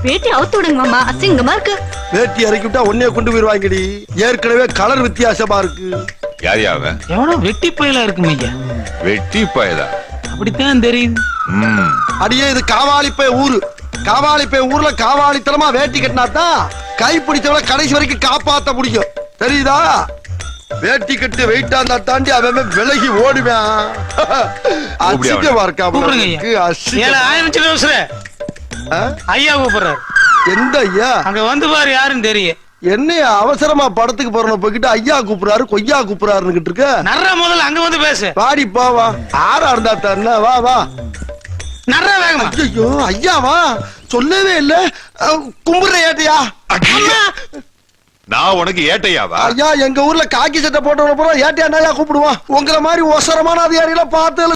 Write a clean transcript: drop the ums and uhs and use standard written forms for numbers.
வேட்டி அவுத்து விடுங்க மாமா, அசிங்கமா இருக்கு. வேட்டி இறக்கி விட்டா உன்னைய கொண்டு போயிருவாங்கடி. ஏற்கனவே கலர் வித்தியாசமா இருக்கு. யார் அவன்? எவனோ வெட்டி பயலா இருக்கும் ஐயா. வெட்டி பயலா? அப்படித்தான் தெரியுது. அடியே இது காவாலிப்பை ஊரு. காவாலிப்பை ஊர்ல காவாலித்தனமா வேட்டி கட்டினாதான் கை பிடிச்சவள கடைசி வரைக்கும் காப்பாத்த முடியும். தெரியுதா? வேட்டி கட்டு வெயிட்டா இருந்தா தாண்டி அவன் விலகி ஓடுவேன். அசிங்கமா இருக்கா? ஐயா கூப்பிடுறாரு. எந்த ஐயா? அங்க வந்து பாரு யாருன்னு தெரியும். என்னையா அவசரமா படத்துக்கு போறோம் போய்கிட்டு ஐயா கூப்பிடுறாரு கொய்யா கூப்பிடுறாருன்னு இருக்க. நர்ற முதல்ல அங்க வந்து பேசு. வாடி போவா. ஆறா இருந்தா தானே. வா வா. நர்ற வேகமா. ஐயோ ஐயாவா சொல்லவே இல்ல. கும்பிடுற ஏட்டையா? நான் உனக்கு ஏட்டையாவா? ஐயா எங்க ஊர்ல காக்கி சட்டை போட்டவன பூரா ஏட்டையா கூப்பிடுவான். உங்களை மாதிரி ஒசரமான அதிகாரிகளை பார்த்து